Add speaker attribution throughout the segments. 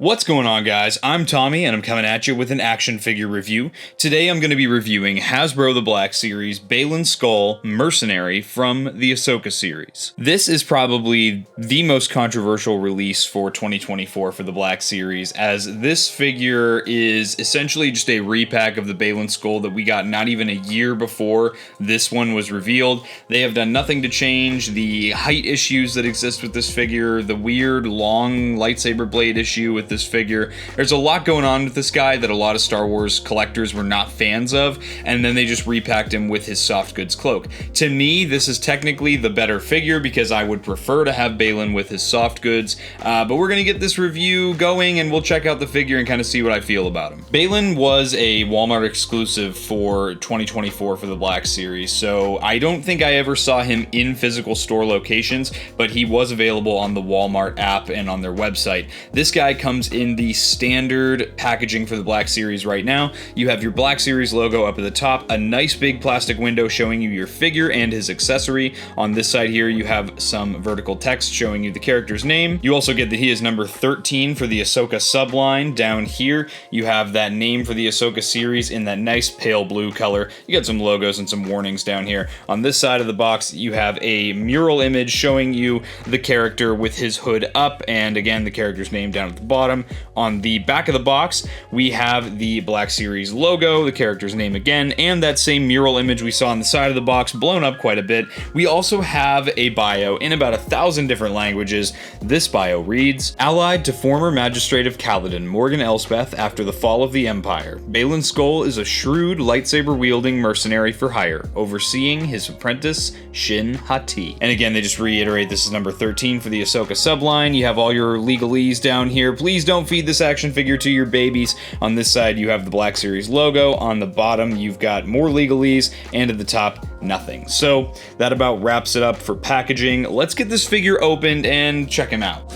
Speaker 1: What's going on, guys? I'm Tommy and I'm coming at you with an action figure review. Today I'm going to be reviewing Hasbro the Black Series Baylan Skoll Mercenary from the Ahsoka series. This is probably the most controversial release for 2024 for the Black Series, as this figure is essentially just a repack of the Baylan Skoll that we got not even a year before this one was revealed. They have done nothing to change the height issues that exist with this figure, the weird long lightsaber blade issue with this figure. There's a lot going on with this guy that a lot of Star Wars collectors were not fans of, and then they just repacked him with his soft goods cloak. To me, this is technically the better figure because I would prefer to have Baylan with his soft goods, but we're gonna get this review going and we'll check out the figure and kind of see what I feel about him. Baylan was a Walmart exclusive for 2024 for the Black Series, so I don't think I ever saw him in physical store locations, but he was available on the Walmart app and on their website. This guy comes in the standard packaging for the Black Series right now. You have your Black Series logo up at the top, a nice big plastic window showing you your figure and his accessory. On this side here, you have some vertical text showing you the character's name. You also get that he is number 13 for the Ahsoka subline. Down here, you have that name for the Ahsoka series in that nice pale blue color. You got some logos and some warnings down here. On this side of the box, you have a mural image showing you the character with his hood up, and again, the character's name down at the bottom. On the back of the box, we have the Black Series logo, the character's name again, and that same mural image we saw on the side of the box, blown up quite a bit. We also have a bio in about 1,000 different languages. This bio reads, "Allied to former Magistrate of Kaladin, Morgan Elspeth, after the fall of the Empire, Baylan Skoll is a shrewd, lightsaber-wielding mercenary for hire, overseeing his apprentice, Shin Hati." And again, they just reiterate this is number 13 for the Ahsoka subline. You have all your legalese down here. Please don't feed this action figure to your babies. On this side, you have the Black Series logo. On the bottom, you've got more legalese, and at the top, nothing. So that about wraps it up for packaging. Let's get this figure opened and check him out.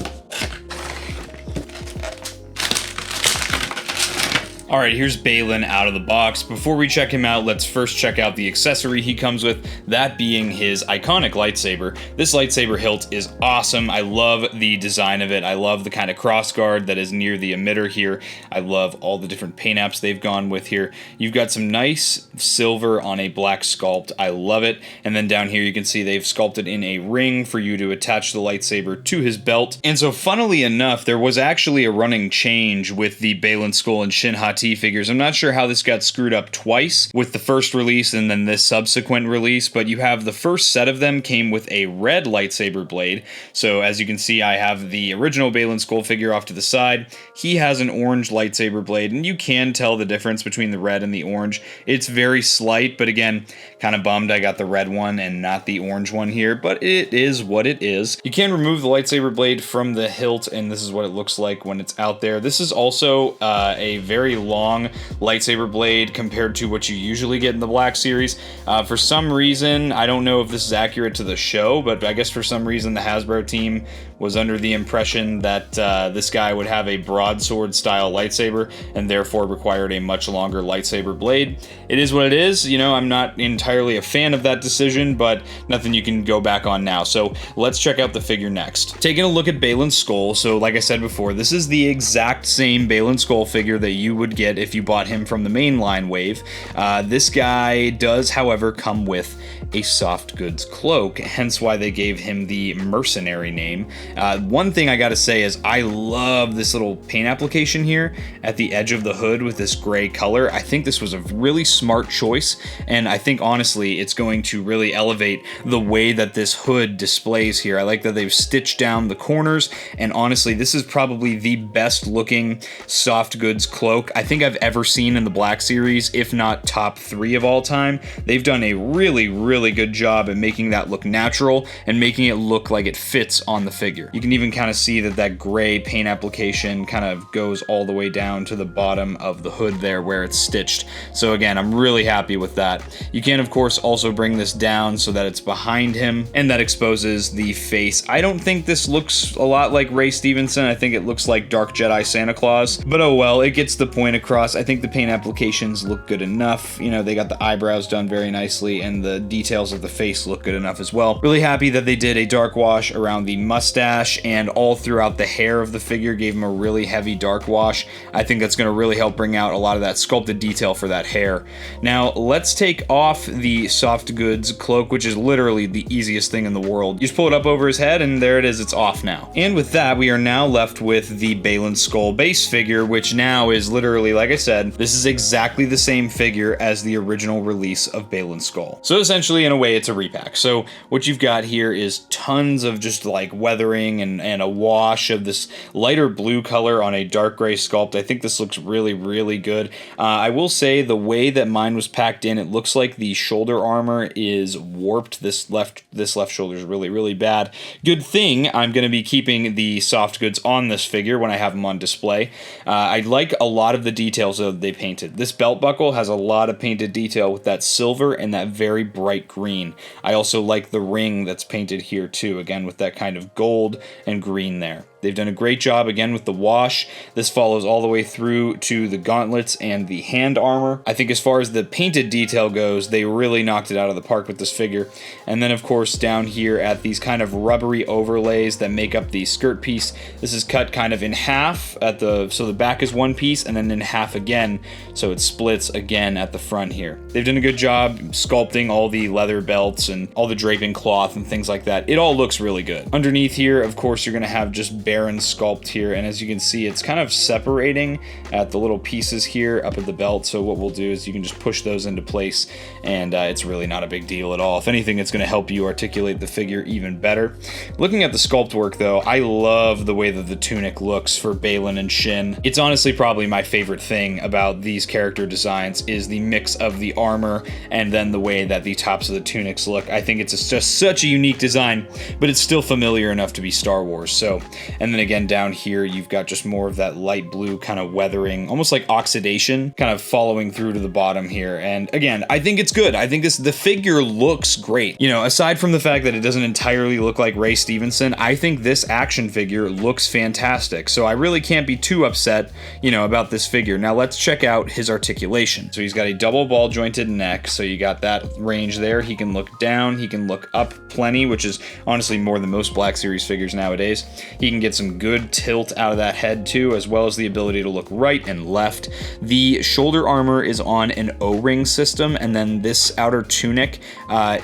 Speaker 1: Alright, here's Baylan out of the box. Before we check him out, let's first check out the accessory he comes with, that being his iconic lightsaber. This lightsaber hilt is awesome. I love the design of it. I love the kind of crossguard that is near the emitter here. I love all the different paint apps they've gone with here. You've got some nice silver on a black sculpt. I love it. And then down here you can see they've sculpted in a ring for you to attach the lightsaber to his belt. And so funnily enough, there was actually a running change with the Baylan Skoll and Shin Hati figures. I'm not sure how this got screwed up twice with the first release and then this subsequent release, but you have the first set of them came with a red lightsaber blade. So as you can see, I have the original Baylan Skoll figure off to the side. He has an orange lightsaber blade, and you can tell the difference between the red and the orange. It's very slight, but again, kind of bummed I got the red one and not the orange one here, but it is what it is. You can remove the lightsaber blade from the hilt, and this is what it looks like when it's out there. This is also a very long lightsaber blade compared to what you usually get in the Black Series. For some reason, I don't know if this is accurate to the show, but I guess for some reason the Hasbro team was under the impression that this guy would have a broadsword style lightsaber and therefore required a much longer lightsaber blade. It is what it is. You know, I'm not entirely a fan of that decision, but nothing you can go back on now. So let's check out the figure next. Taking a look at Baylan Skoll. So like I said before, this is the exact same Baylan Skoll figure that you would get if you bought him from the mainline wave. This guy does, however, come with a soft goods cloak, hence why they gave him the Mercenary name. One thing I gotta say is I love this little paint application here at the edge of the hood with this gray color. I think this was a really smart choice, and I think honestly it's going to really elevate the way that this hood displays here. I like that they've stitched down the corners, and honestly this is probably the best looking soft goods cloak I think I've ever seen in the Black Series, if not top 3 of all time. They've done a really good job at making that look natural and making it look like it fits on the figure. figure. You can even kind of see that that gray paint application kind of goes all the way down to the bottom of the hood there where it's stitched. So again, I'm really happy with that. You can of course also bring this down so that it's behind him, and that exposes the face. I don't think this looks a lot like Ray Stevenson. I think it looks like Dark Jedi Santa Claus, but oh well, it gets the point across. I think the paint applications look good enough. You know, they got the eyebrows done very nicely, and the details of the face look good enough as well. Really happy that they did a dark wash around the mustache and all throughout the hair of the figure, gave him a really heavy dark wash. I think that's going to really help bring out a lot of that sculpted detail for that hair. Now, let's take off the soft goods cloak, which is literally the easiest thing in the world. You just pull it up over his head, and there it is, it's off now. And with that, we are now left with the Baylan Skoll base figure, which now is literally, like I said, this is exactly the same figure as the original release of Baylan Skoll. So essentially, in a way, it's a repack. So what you've got here is tons of just like weathering and a wash of this lighter blue color on a dark gray sculpt. I think this looks really, really good. I will say the way that mine was packed in, it looks like the shoulder armor is warped. This left shoulder is really, really bad. Good thing I'm going to be keeping the soft goods on this figure when I have them on display. I like a lot of the details that they painted. This belt buckle has a lot of painted detail with that silver and that very bright green. I also like the ring that's painted here too, again with that kind of gold and green there. They've done a great job again with the wash. This follows all the way through to the gauntlets and the hand armor. I think as far as the painted detail goes, they really knocked it out of the park with this figure. And then of course down here at these kind of rubbery overlays that make up the skirt piece, this is cut kind of in half at so the back is one piece and then in half again, so it splits again at the front here. They've done a good job sculpting all the leather belts and all the draping cloth and things like that. It all looks really good. Underneath here, of course, you're gonna have just barren sculpt here, and as you can see, it's kind of separating at the little pieces here up at the belt. So what we'll do is you can just push those into place, and it's really not a big deal at all. If anything, it's going to help you articulate the figure even better. Looking at the sculpt work though, I love the way that the tunic looks for Baylan and Shin. It's honestly probably my favorite thing about these character designs is the mix of the armor and then the way that the tops of the tunics look. I think it's just such a unique design, but it's still familiar enough to be Star Wars. So, and then again down here you've got just more of that light blue kind of weathering, almost like oxidation, kind of following through to the bottom here. And again, I think it's good. I think the figure looks great. You know, aside from the fact that it doesn't entirely look like Ray Stevenson, I think this action figure looks fantastic. So I really can't be too upset, you know, about this figure. Now let's check out his articulation. So he's got a double ball jointed neck, so you got that range there. He can look down, he can look up plenty, which is honestly more than most Black Series figures nowadays. He can get some good tilt out of that head too, as well as the ability to look right and left. The shoulder armor is on an O-ring system, and then this outer tunic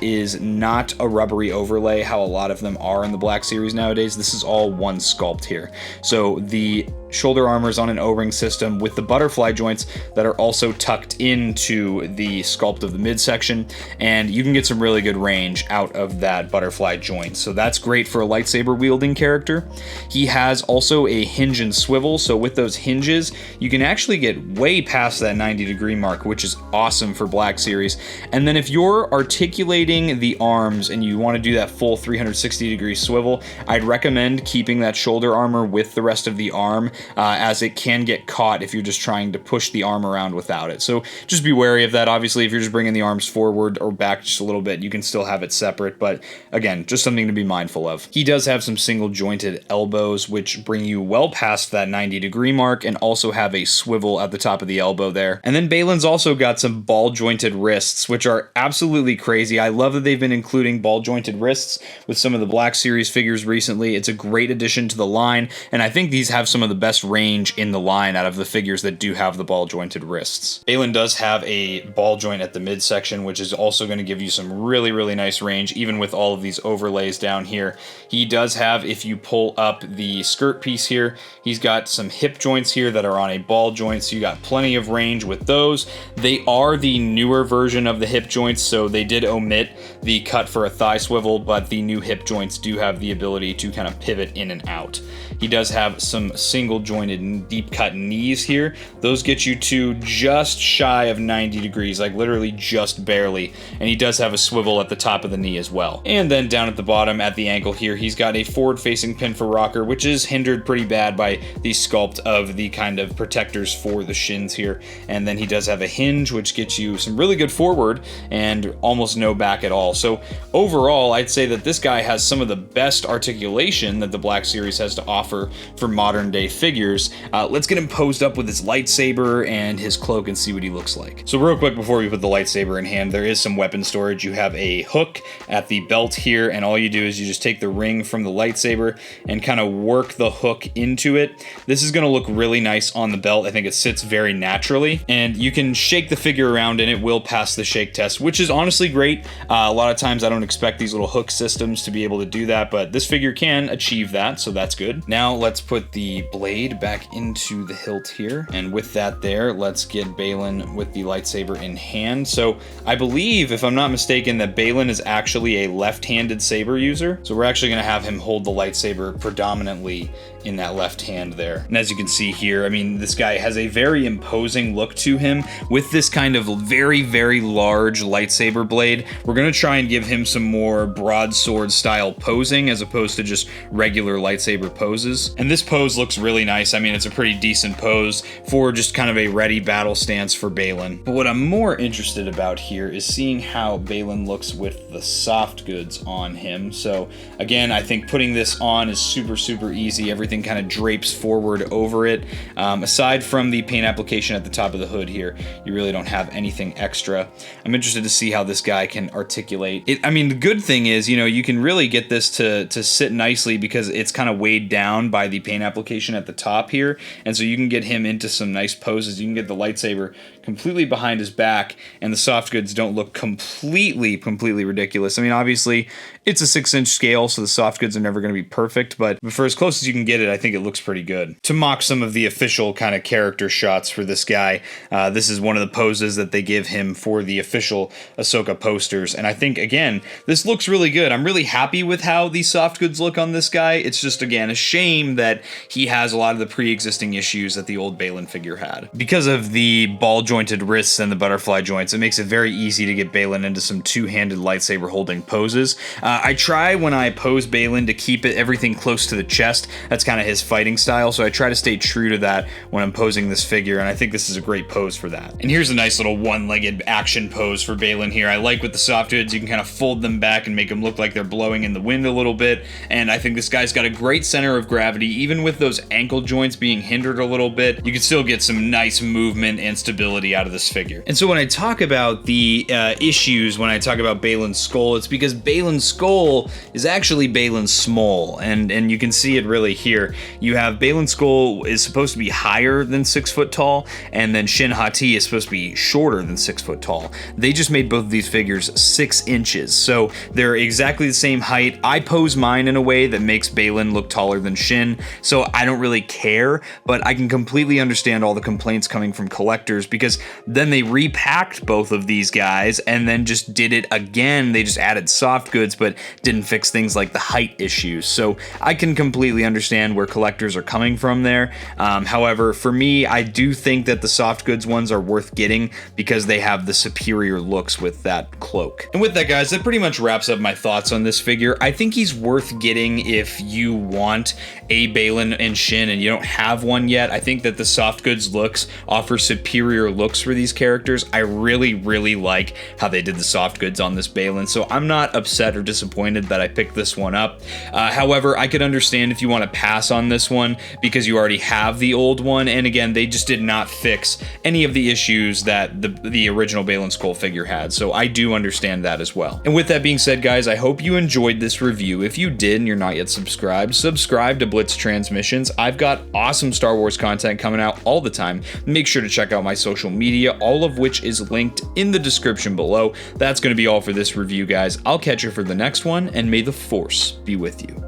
Speaker 1: is not a rubbery overlay, how a lot of them are in the Black Series nowadays. This is all one sculpt here. So the shoulder armor is on an O-ring system with the butterfly joints that are also tucked into the sculpt of the midsection, and you can get some really good range out of that butterfly joint. So that's great for a lightsaber wielding character. He has also a hinge and swivel, so with those hinges you can actually get way past that 90-degree mark, which is awesome for Black Series. And then if you're articulating the arms and you want to do that full 360-degree swivel, I'd recommend keeping that shoulder armor with the rest of the arm, as it can get caught if you're just trying to push the arm around without it. So just be wary of that. Obviously, if you're just bringing the arms forward or back just a little bit, you can still have it separate, but again, just something to be mindful of. He does have some single jointed elbows, which bring you well past that 90-degree mark and also have a swivel at the top of the elbow there. And then Baylan's also got some ball jointed wrists, which are absolutely crazy. I love that they've been including ball jointed wrists with some of the Black Series figures recently. It's a great addition to the line, and I think these have some of the best range in the line out of the figures that do have the ball jointed wrists. Baylan does have a ball joint at the midsection, which is also going to give you some really, really nice range, even with all of these overlays down here. He does have, if you pull up the skirt piece here, he's got some hip joints here that are on a ball joint, so you got plenty of range with those. They are the newer version of the hip joints, so they did omit the cut for a thigh swivel, but the new hip joints do have the ability to kind of pivot in and out. He does have some single angle jointed deep cut knees here. Those get you to just shy of 90 degrees, like literally just barely. And he does have a swivel at the top of the knee as well. And then down at the bottom at the ankle here, he's got a forward facing pin for rocker, which is hindered pretty bad by the sculpt of the kind of protectors for the shins here. And then he does have a hinge, which gets you some really good forward and almost no back at all. So overall, I'd say that this guy has some of the best articulation that the Black Series has to offer for modern day figures. Let's get him posed up with his lightsaber and his cloak and see what he looks like. So real quick before we put the lightsaber in hand, there is some weapon storage. You have a hook at the belt here, and all you do is you just take the ring from the lightsaber and kind of work the hook into it. This is going to look really nice on the belt. I think it sits very naturally, and you can shake the figure around and it will pass the shake test, which is honestly great. A lot of times I don't expect these little hook systems to be able to do that, but this figure can achieve that, so that's good. Now let's put the blade back into the hilt here, and with that there, let's get Baylan with the lightsaber in hand. So I believe, if I'm not mistaken, that Baylan is actually a left-handed saber user, so we're actually going to have him hold the lightsaber predominantly in that left hand there. And as you can see here, I mean, this guy has a very imposing look to him with this kind of very, very large lightsaber blade. We're going to try and give him some more broadsword style posing as opposed to just regular lightsaber poses. And this pose looks really nice. I mean, it's a pretty decent pose for just kind of a ready battle stance for Baylan. But what I'm more interested about here is seeing how Baylan looks with the soft goods on him. So again, I think putting this on is super, super easy. Everything kind of drapes forward over it. Aside from the paint application at the top of the hood here, you really don't have anything extra. I'm interested to see how this guy can articulate it. I mean, the good thing is, you know, you can really get this to sit nicely because it's kind of weighed down by the paint application at the top here, and so you can get him into some nice poses. You can get the lightsaber completely behind his back, and the soft goods don't look completely ridiculous. I mean, obviously, it's a 6-inch scale, so the soft goods are never going to be perfect, but for as close as you can get it, I think it looks pretty good. To mock some of the official kind of character shots for this guy, this is one of the poses that they give him for the official Ahsoka posters, and I think, again, this looks really good. I'm really happy with how the soft goods look on this guy. It's just, again, a shame that he has a lot of the pre-existing issues that the old Baylan figure had. Because of the ball-jointed wrists and the butterfly joints, it makes it very easy to get Baylan into some two-handed lightsaber holding poses. I try when I pose Baylan to keep everything close to the chest. That's kind of his fighting style, so I try to stay true to that when I'm posing this figure, and I think this is a great pose for that. And here's a nice little one-legged action pose for Baylan here. I like with the soft goods, you can kind of fold them back and make them look like they're blowing in the wind a little bit, and I think this guy's got a great center of gravity. Even with those ankle joints being hindered a little bit, you can still get some nice movement and stability out of this figure. And so when I talk about the issues, when I talk about Baylan's skull, it's because Baylan's skull is actually Baylan's small, and you can see it really here. You have Baylan's skull is supposed to be higher than 6 foot tall, and then Shin Hati is supposed to be shorter than 6 foot tall. They just made both of these figures 6 inches, so they're exactly the same height. I pose mine in a way that makes Baylan look taller than Shin, so I don't really care, but I can completely understand all the complaints coming from collectors, because then they repacked both of these guys and then just did it again. They just added soft goods but didn't fix things like the height issues. So I can completely understand where collectors are coming from there. However, for me, I do think that the soft goods ones are worth getting because they have the superior looks with that cloak. And with that, guys, that pretty much wraps up my thoughts on this figure. I think he's worth getting if you want a Baylan and Shin and you don't have one yet. I think that the soft goods looks offer superior looks for these characters. I really like how they did the soft goods on this Baylan, so I'm not upset or disappointed that I picked this one up. However, I could understand if you want to pass on this one because you already have the old one, and again, they just did not fix any of the issues that the original Baylan Skoll figure had, so I do understand that as well. And with that being said, guys, I hope you enjoyed this review. If you did and you're not yet subscribed, subscribe to Blitz Transmissions. I've got awesome Star Wars content coming out all the time. Make sure to check out my social media, all of which is linked in the description below. That's going to be all for this review, guys. I'll catch you for the next one, and may the Force be with you.